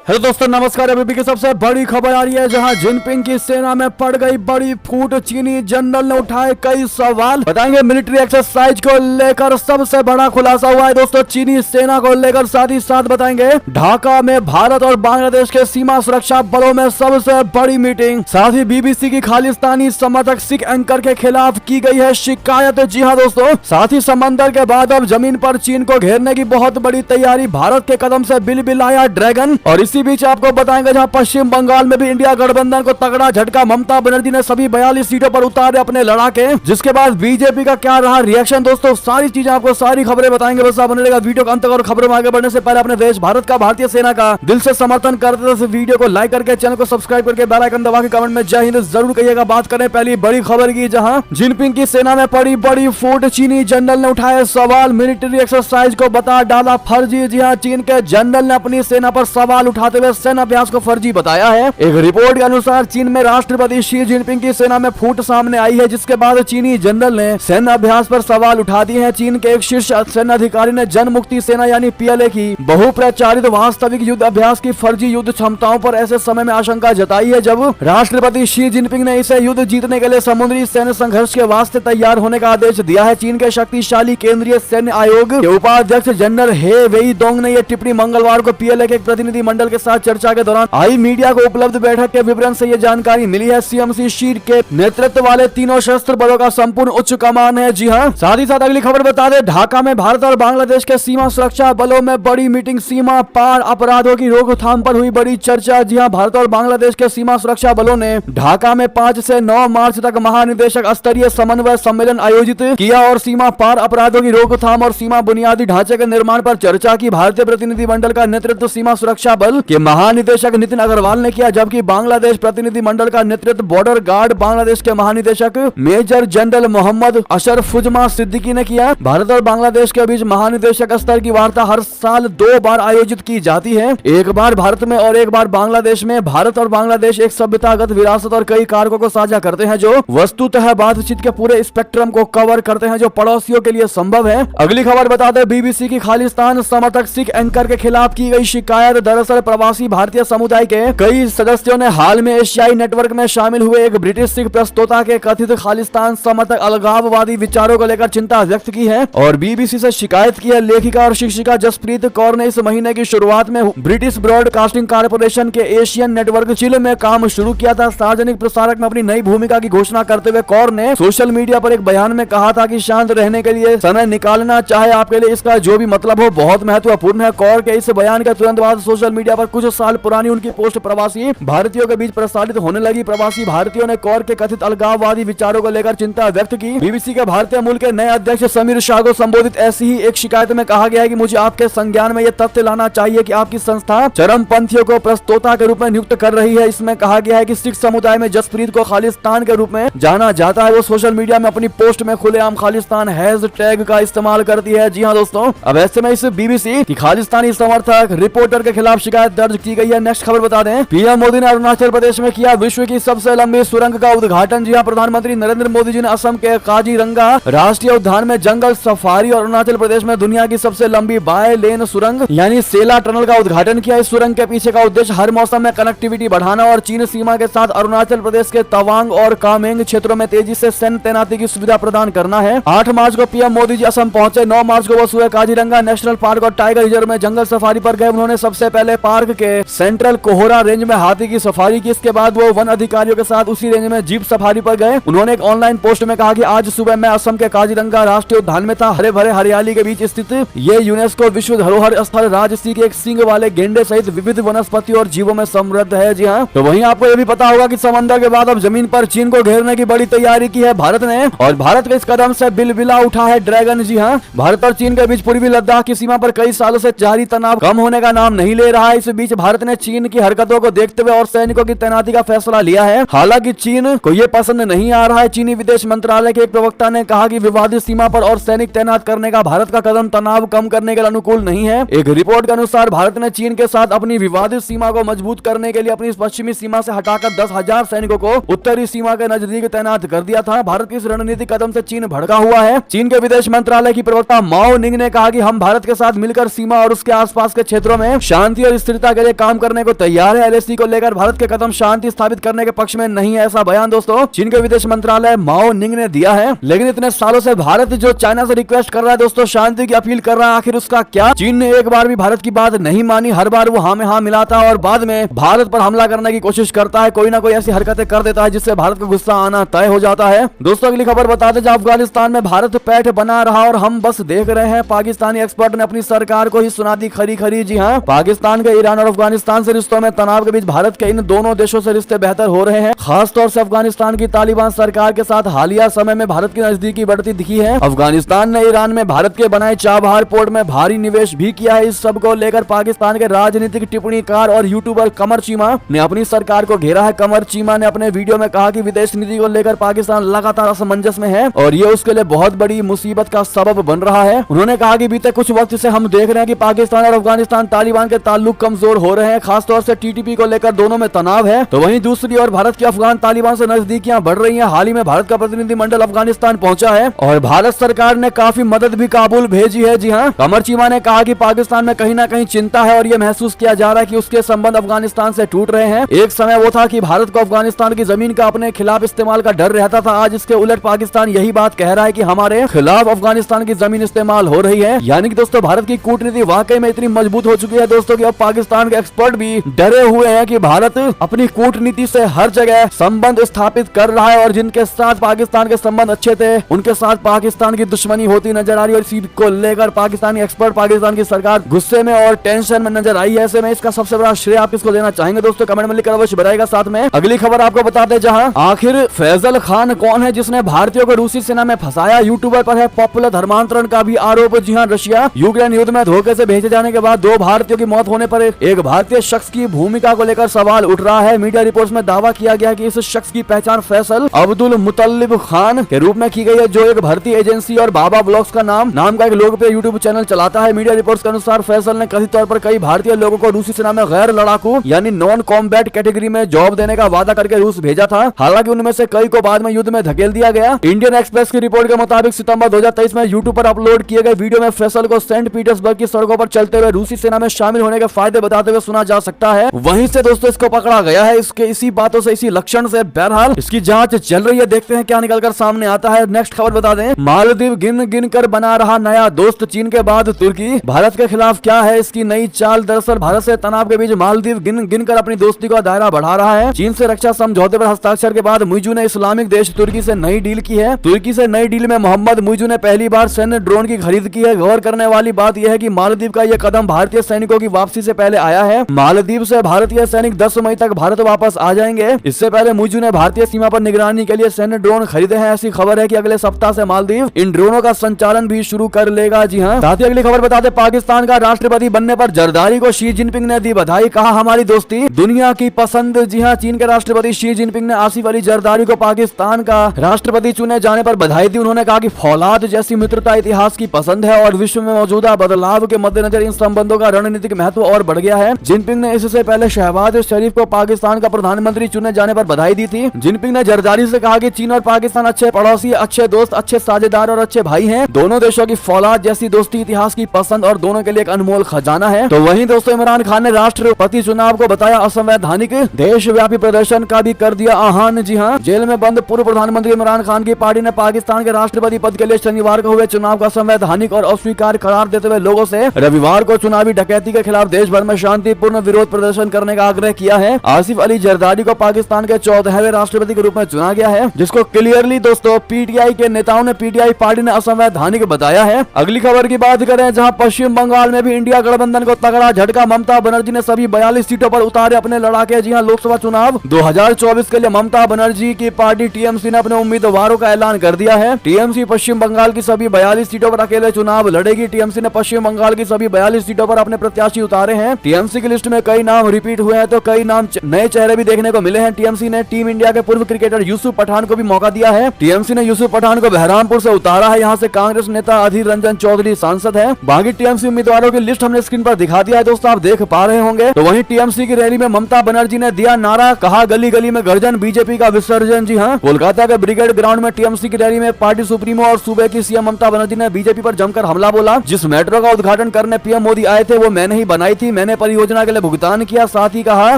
Hello दोस्तों, नमस्कार। अभी की सबसे बड़ी खबर आ रही है, जहां जिनपिंग की सेना में पड़ गई बड़ी फूट। चीनी जनरल ने उठाए कई सवाल। बताएंगे मिलिट्री एक्सरसाइज को लेकर सबसे बड़ा खुलासा हुआ है दोस्तों, चीनी सेना को लेकर। साथ ही साथ बताएंगे ढाका में भारत और बांग्लादेश के सीमा सुरक्षा बलों में सबसे बड़ी मीटिंग। साथ ही बीबीसी की खालिस्तानी समर्थक सिख एंकर के खिलाफ की गई है शिकायत। जी हाँ दोस्तों, साथ ही समंदर के बाद अब जमीन पर चीन को घेरने की बहुत बड़ी तैयारी। भारत के कदम से बिलबिलाया ड्रैगन। और इसी बीच आपको बताएंगे जहां पश्चिम बंगाल में भी इंडिया गठबंधन को तगड़ा झटका। ममता बनर्जी ने सभी 42 सीटों पर उतारे अपने लड़ाके, जिसके बाद बीजेपी का क्या रहा रिएक्शन। दोस्तों सारी चीजें आपको, सारी खबरें बताएंगे। बस आप बने रहेगा वीडियो का अंत तक। और खबरों में आगे बढ़ने से पहले अपने देश भारत का, भारतीय सेना का दिल से समर्थन करते थे वीडियो को लाइक करके, चैनल को सब्सक्राइब करके, बेल आइकन दबा के कमेंट में जय हिंद जरूर कहिएगा। बात करें पहली बड़ी खबर की, जहां जिनपिंग की सेना में पड़ी बड़ी फूट। चीनी जनरल ने उठाए सवाल, मिलिट्री एक्सरसाइज को बता डाला फर्जी। जी हाँ, चीन के जनरल ने अपनी सेना पर सवाल उठाते हुए सेना अभ्यास को फर्जी बताया है। एक रिपोर्ट के अनुसार चीन में राष्ट्रपति शी जिनपिंग की सेना में फूट सामने आई है, जिसके बाद चीनी जनरल ने सैन्य अभ्यास पर सवाल उठा दिए हैं। चीन के एक शीर्ष सैन्य अधिकारी ने जन मुक्ति सेना यानी पीएलए की बहुप्रचारित वास्तविक युद्ध अभ्यास की फर्जी युद्ध क्षमताओं पर ऐसे समय में आशंका जताई है, जब राष्ट्रपति शी जिनपिंग ने इसे युद्ध जीतने के लिए समुद्री सैन्य संघर्ष के वास्ते तैयार होने का आदेश दिया है। चीन के शक्तिशाली केंद्रीय सैन्य आयोग के उपाध्यक्ष जनरल हे वेईदोंग ने यह टिप्पणी मंगलवार को पीएलए के एक प्रतिनिधि मंडल के साथ चर्चा के दौरान आई। मीडिया को उपलब्ध बैठक के विवरण से यह जानकारी मिली है। सीएमसी शीर के नेतृत्व वाले तीनों सशस्त्र बलों का संपूर्ण उच्च कमान है। जी हाँ, साथ ही साथ अगली खबर बता दें, ढाका में भारत और बांग्लादेश के सीमा सुरक्षा बलों में बड़ी मीटिंग। सीमा पार अपराधों की रोकथाम पर हुई बड़ी चर्चा। जी हाँ, भारत और बांग्लादेश के सीमा सुरक्षा बलों ने ढाका में 5 से 9 मार्च तक महानिदेशक स्तरीय समन्वय सम्मेलन आयोजित किया और सीमा पार अपराधों की रोकथाम और सीमा बुनियादी ढांचे के निर्माण पर चर्चा की। भारतीय प्रतिनिधिमंडल का नेतृत्व सीमा सुरक्षा बल के महानिदेशक नितिन अग्रवाल ने किया, जबकि बांग्लादेश प्रतिनिधिमंडल का नेतृत्व बॉर्डर गार्ड बांग्लादेश के महानिदेशक मेजर जनरल मोहम्मद अशरफुजमा सिद्दीकी ने किया। भारत और बांग्लादेश के बीच महानिदेशक स्तर की वार्ता हर साल 2 बार आयोजित की जाती है, एक बार भारत में और एक बार बांग्लादेश में। भारत और बांग्लादेश एक सभ्यतागत विरासत और कई कारकों को साझा करते हैं, जो वस्तुतः बातचीत के पूरे स्पेक्ट्रम को कवर करते हैं, जो पड़ोसियों के लिए संभव है। अगली खबर बता दें, बीबीसी की खालिस्तान समर्थक सिख एंकर के खिलाफ की गई शिकायत। दरअसल प्रवासी भारतीय समुदाय के कई सदस्यों ने हाल में एशियाई नेटवर्क में शामिल हुए एक ब्रिटिश सिख प्रस्तोता के कथित खालिस्तान समर्थक अलगाववादी विचारों को लेकर चिंता व्यक्त की है और बीबीसी से शिकायत की है। लेखिका और शिक्षिका जसप्रीत कौर ने इस महीने की शुरुआत में ब्रिटिश ब्रॉडकास्टिंग कॉर्पोरेशन के एशियन नेटवर्क चिल में काम शुरू किया था। सार्वजनिक प्रसारक में अपनी नई भूमिका की घोषणा करते हुए कौर ने सोशल मीडिया पर एक बयान में कहा था कि शांत रहने के लिए समय निकालना चाहे आपके लिए इसका जो भी मतलब हो बहुत महत्वपूर्ण है। कौर के इस बयान के तुरंत बाद सोशल मीडिया पर कुछ साल पुरानी उनकी पोस्ट प्रवासी भारतीयों के बीच प्रसारित होने लगी। प्रवासी भारतीयों ने कौर के कथित अलगाववादी विचारों को लेकर चिंता व्यक्त की। बीबीसी के भारतीय मूल के नए अध्यक्ष समीर शाह को संबोधित ऐसी ही एक शिकायत में कहा गया है कि मुझे आपके संज्ञान में यह तथ्य लाना चाहिए कि आपकी संस्था चरमपंथियों को प्रस्तोता के रूप में नियुक्त कर रही है। इसमें कहा गया है कि सिख समुदाय में जसप्रीत को खालिस्तान के रूप में जाना जाता है। वो सोशल मीडिया में अपनी पोस्ट में खुलेआम खालिस्तान हैशटैग का इस्तेमाल करती है। जी हाँ दोस्तों, अब ऐसे में इस बीबीसी की खालिस्तानी समर्थक रिपोर्टर के खिलाफ शिकायत दर्ज की गई है। नेक्स्ट खबर बता दें, पीएम मोदी ने अरुणाचल प्रदेश में किया विश्व की सबसे लंबी सुरंग का उद्घाटन। जी हां, प्रधानमंत्री नरेंद्र मोदी जी ने असम के काजीरंगा राष्ट्रीय उद्यान में जंगल सफारी और अरुणाचल प्रदेश में दुनिया की सबसे लंबी बाय लेन सुरंग यानी सेला टनल का उद्घाटन किया। इस सुरंग के पीछे का उद्देश्य हर मौसम में कनेक्टिविटी बढ़ाना और चीन सीमा के साथ अरुणाचल प्रदेश के तवांग और कामेंग क्षेत्रों में तेजी से सैन्य तैनाती की सुविधा प्रदान करना है। 8 मार्च को पीएम मोदी जी असम पहुंचे। 9 मार्च को वो सुबह काजीरंगा नेशनल पार्क और टाइगर रिजर्व में जंगल सफारी पर गए। उन्होंने सबसे पहले पार्क के सेंट्रल कोहरा रेंज में हाथी की सफारी की। इसके बाद वो वन अधिकारियों के साथ उसी रेंज में जीप सफारी पर गए। उन्होंने एक ऑनलाइन पोस्ट में कहा कि आज सुबह मैं असम के काजीरंगा राष्ट्रीय उद्यान में था। हरे भरे हरियाली के बीच स्थित ये यूनेस्को विश्व धरोहर स्थल राजसी के एक सींग वाले गेंडे सहित विविध वनस्पति और जीवों में समृद्ध है। जी हाँ, तो वहीं आपको ये भी पता होगा कि समंदर के बाद अब जमीन पर चीन को घेरने की बड़ी तैयारी की है भारत ने और भारत के इस कदम से बिलबिला उठा है ड्रैगन। जी हाँ, भारत और चीन के बीच पूर्वी लद्दाख की सीमा पर कई सालों से जारी तनाव कम होने का नाम नहीं ले रहा है। इस बीच भारत ने चीन की हरकतों को देखते हुए और सैनिकों की तैनाती का फैसला लिया है। हालांकि चीन को यह पसंद नहीं आ रहा है। चीनी विदेश मंत्रालय के एक प्रवक्ता ने कहा कि विवादित सीमा पर और सैनिक तैनात करने का भारत का कदम तनाव कम करने के लिए अनुकूल नहीं है। एक रिपोर्ट के अनुसार भारत ने चीन के साथ अपनी विवादित सीमा को मजबूत करने के लिए अपनी पश्चिमी सीमा से हटाकर 10,000 सैनिकों को उत्तरी सीमा के नजदीक तैनात कर दिया था। भारत की इस रणनीतिक कदम से चीन भड़का हुआ है। चीन के विदेश मंत्रालय की प्रवक्ता माओ निंग ने कहा कि हम भारत के साथ मिलकर सीमा और उसके आसपास के क्षेत्रों में शांति और स्थिरता स्थिरता के लिए काम करने को तैयार है। एलएसी को लेकर भारत के कदम शांति स्थापित करने के पक्ष में नहीं है, ऐसा बयान दोस्तों चीन के विदेश मंत्रालय माओ निंग ने दिया है। लेकिन इतने सालों से भारत जो चाइना से रिक्वेस्ट कर रहा है दोस्तों, शांति की अपील कर रहा है, आखिर उसका क्या? चीन ने एक बार भी भारत की बात नहीं मानी, हर बार वो हाँ में हाँ मिलाता है और बाद में भारत पर हमला करने की कोशिश करता है, कोई ना कोई ऐसी हरकतें कर देता है जिससे भारत को गुस्सा आना तय हो जाता है। दोस्तों अगली खबर बता दें, अफगानिस्तान में भारत पैठ बना रहा और हम बस देख रहे हैं। पाकिस्तानी एक्सपर्ट ने अपनी सरकार को ही सुना दी खरी खरी। जी हाँ, पाकिस्तान के ईरान और अफगानिस्तान से रिश्तों में तनाव के बीच भारत के इन दोनों देशों से रिश्ते बेहतर हो रहे हैं। खासतौर से अफगानिस्तान की तालिबान सरकार के साथ हालिया समय में भारत की नजदीकी बढ़ती दिखी है। अफगानिस्तान ने ईरान में भारत के बनाए चाबहार पोर्ट में भारी निवेश भी किया है। इस सब को लेकर पाकिस्तान के राजनीतिक टिप्पणीकार और यूट्यूबर कमर चीमा ने अपनी सरकार को घेरा है। कमर चीमा ने अपने वीडियो में कहा कि विदेश नीति को लेकर पाकिस्तान लगातार असमंजस में है और ये उसके लिए बहुत बड़ी मुसीबत का सबब बन रहा है। उन्होंने कहा कि बीते कुछ वक्त से हम देख रहे हैं कि पाकिस्तान और अफगानिस्तान तालिबान के ताल्लुक कमजोर हो रहे हैं, खासतौर से टीटीपी को लेकर दोनों में तनाव है। तो वहीं दूसरी ओर भारत की अफगान तालिबान से नजदीकियां बढ़ रही हैं। हाल ही में भारत का प्रतिनिधिमंडल अफगानिस्तान पहुंचा है और भारत सरकार ने काफी मदद भी काबुल भेजी है। जी हाँ, कमर चीमा ने कहा कि पाकिस्तान में कहीं ना कहीं चिंता है और ये महसूस किया जा रहा है कि उसके संबंध अफगानिस्तान से टूट रहे हैं। एक समय वो था कि भारत को अफगानिस्तान की जमीन का अपने खिलाफ इस्तेमाल का डर रहता था, आज इसके उलट पाकिस्तान यही बात कह रहा है कि हमारे खिलाफ अफगानिस्तान की जमीन इस्तेमाल हो रही है। यानी कि दोस्तों भारत की कूटनीति वाकई में इतनी मजबूत हो चुकी है दोस्तों कि अब पाकिस्तान के एक्सपर्ट भी डरे हुए हैं कि भारत अपनी कूटनीति से हर जगह संबंध स्थापित कर रहा है और जिनके साथ पाकिस्तान के संबंध अच्छे थे उनके साथ पाकिस्तान की दुश्मनी होती नजर आ रही है। और इसी को लेकर पाकिस्तानी एक्सपर्ट, पाकिस्तान की सरकार गुस्से में और टेंशन में नजर आई है। ऐसे में इसका सबसे बड़ा श्रेय आप किसको देना चाहेंगे दोस्तों? कमेंट में लिखकर अवश्य बताइएगा। साथ में अगली खबर आपको बताते हैं, जहां आखिर फैजल खान कौन है जिसने भारतीयों को रूसी सेना में फंसाया? यूट्यूबर पर है पॉपुलर धर्मांतरण का भी आरोप। जी हाँ, रशिया यूक्रेन युद्ध में धोखे से भेजे जाने के बाद 2 भारतीयों की मौत होने पर एक भारतीय शख्स की भूमिका को लेकर सवाल उठ रहा है। मीडिया रिपोर्ट्स में दावा किया गया कि इस शख्स की पहचान फैसल अब्दुल मुतल्लिब खान के रूप में की गई है, जो एक भर्ती एजेंसी और बाबा ब्लॉग्स का नाम का एक लोकप्रिय यूट्यूब चैनल चलाता है। मीडिया रिपोर्ट्स के अनुसार फैसल ने कथित तौर पर कई भारतीय लोगों को रूसी सेना में गैर लड़ाकू यानी नॉन कॉम्बैट कैटेगरी में जॉब देने का वादा करके रूस भेजा था। हालांकि उनमें से कई को बाद में युद्ध में धकेल दिया गया। इंडियन एक्सप्रेस की रिपोर्ट के मुताबिक सितंबर 2023 में यूट्यूब पर अपलोड किए गए वीडियो में फैसल को सेंट पीटर्सबर्ग की सड़कों पर चलते हुए रूसी सेना में शामिल होने के फायदे बताते हुए सुना जा सकता है। वहीं से दोस्तों इसको पकड़ा गया है, इसके इसी बातों से, इसी लक्षण से। बहरहाल इसकी जांच चल रही है, देखते हैं क्या निकलकर सामने आता है। नेक्स्ट खबर बता दें, मालदीव गिन गिन कर बना रहा नया दोस्त। चीन के बाद तुर्की भारत के खिलाफ क्या है इसकी नई चाल? दरअसल भारत से तनाव के बीच मालदीव गिन गिन कर अपनी दोस्ती का दायरा बढ़ा रहा है। चीन से रक्षा समझौते पर हस्ताक्षर के बाद मुइजू ने इस्लामिक देश तुर्की से नई डील की है। तुर्की से नई डील में मोहम्मद मुइजू ने पहली बार सैन्य ड्रोन की खरीद की है। गौर करने वाली बात यह है कि मालदीव का यह कदम भारतीय सैनिकों की वापसी से पहले आया है। मालदीव से भारतीय सैनिक 10 मई तक भारत वापस आ जाएंगे। इससे पहले मुइजू ने भारतीय सीमा पर निगरानी के लिए सैन्य ड्रोन खरीदे हैं। ऐसी खबर है कि अगले सप्ताह से मालदीव इन ड्रोनों का संचालन भी शुरू कर लेगा। जी हाँ, साथ ही अगली खबर बता दें, पाकिस्तान का राष्ट्रपति बनने पर जरदारी को शी जिनपिंग ने दी बधाई। कहा हमारी दोस्ती दुनिया की पसंद। जी हाँ, चीन के राष्ट्रपति शी जिनपिंग ने आसिफ अली जरदारी को पाकिस्तान का राष्ट्रपति चुने जाने पर बधाई दी। उन्होंने कहा कि फौलाद जैसी मित्रता इतिहास की पसंद है और विश्व में मौजूदा बदलाव के मद्देनजर इन संबंधों का रणनीतिक महत्व और बढ़ गया है। जिनपिंग ने इससे पहले शहबाज शरीफ को पाकिस्तान का प्रधानमंत्री चुने जाने पर बधाई दी थी। जिनपिंग ने जरदारी से कहा कि चीन और पाकिस्तान अच्छे पड़ोसी, अच्छे दोस्त, अच्छे साझेदार और अच्छे भाई हैं। दोनों देशों की फौलाद जैसी दोस्ती इतिहास की पसंद और दोनों के लिए एक अनमोल खजाना है। तो वहीं दोस्तों इमरान खान ने राष्ट्रपति चुनाव को बताया असंवैधानिक, देशव्यापी प्रदर्शन का भी कर दिया आह्वान। जी हाँ, जेल में बंद पूर्व प्रधानमंत्री इमरान खान की पार्टी ने पाकिस्तान के राष्ट्रपति पद के लिए शनिवार को हुए चुनाव को असंवैधानिक और अस्वीकार करार देते हुए लोगों से रविवार को चुनावी डकैती के खिलाफ देश भर में शांतिपूर्ण विरोध प्रदर्शन करने का आग्रह किया है। आसिफ अली जरदारी को पाकिस्तान के 14वें राष्ट्रपति के रूप में चुना गया है, जिसको क्लियरली दोस्तों पीटीआई के नेताओं ने, पीटीआई पार्टी ने असंवैधानिक बताया है। अगली खबर की बात करें, जहां पश्चिम बंगाल में भी इंडिया गठबंधन को तगड़ा झटका। ममता बनर्जी ने सभी 42 सीटों पर उतारे अपने लड़ाके। जी हां, लोकसभा चुनाव 2024 के लिए ममता बनर्जी की पार्टी टीएमसी ने अपने उम्मीदवारों का ऐलान कर दिया है। टीएमसी पश्चिम बंगाल की सभी 42 सीटों पर अकेले चुनाव लड़ेगी। टीएमसी ने पश्चिम बंगाल की सभी 42 सीटों पर अपने प्रत्याशी उतारे हैं। टीएमसी की लिस्ट में कई नाम रिपीट हुए हैं तो कई नाम नए चेहरे भी देखने को मिले हैं। टीएमसी ने टीम इंडिया के पूर्व क्रिकेटर यूसुफ पठान को भी मौका दिया है। टीएमसी ने यूसुफ पठान को बहरामपुर से उतारा है। यहाँ से कांग्रेस नेता अधीर रंजन चौधरी सांसद है। बाकी टीएमसी उम्मीदवारों की लिस्ट हमने स्क्रीन पर दिखा दिया है दोस्तों, आप देख पा रहे होंगे। तो वहीं टीएमसी की रैली में ममता बनर्जी ने दिया नारा, कहा गली गली में गर्जन, बीजेपी का विसर्जन। जी हाँ, कोलकाता के ब्रिगेड ग्राउंड में टीएमसी की रैली में पार्टी सुप्रीमो और सूबे की सीएम ममता बनर्जी ने बीजेपी पर जमकर हमला बोला। जिस मेट्रो का उद्घाटन करने पीएम मोदी आए थे वो मैंने ही बनाई थी, मैंने परियोजना के लिए भुगतान किया। साथ ही कहा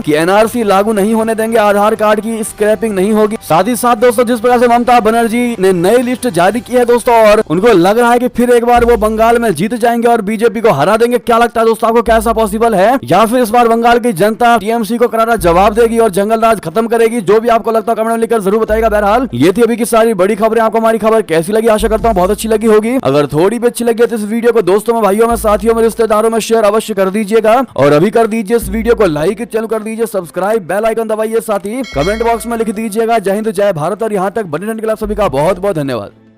कि एनआरसी लागू नहीं होने देंगे, आधार कार्ड की स्क्रैपिंग नहीं होगी। साथ ही साथ दोस्तों जिस प्रकार से ममता बनर्जी ने नई लिस्ट जारी की है दोस्तों, और उनको लग रहा है कि फिर एक बार वो बंगाल में जीत जाएंगे और बीजेपी को हरा देंगे। क्या लगता है दोस्तों आपको, कैसा पॉसिबल है, या फिर इस बार बंगाल की जनता टीएमसी को करारा जवाब देगी और जंगल राज खत्म करेगी? जो भी आपको लगता है कमेंट में लिखकर जरूर बताएगा। बहरहाल ये थी अभी की सारी बड़ी खबरें। आपको हमारी खबर कैसी लगी? आशा करता हूँ बहुत अच्छी लगी होगी। अगर थोड़ी भी अच्छी लगी तो इस वीडियो को दोस्तों में, भाइयों में, साथियों में, रिश्तेदारों में शेयर अवश्य कर दीजिएगा। और अभी कर दीजिए इस वीडियो को लाइक, चैनल कर दीजिए सब्सक्राइब, बेल आइकन दबाइए। साथ ही कमेंट बॉक्स में लिख दीजिएगा जय हिंद जय भारत। और यहाँ तक बने रहने के लिए आप सभी का बहुत बहुत धन्यवाद।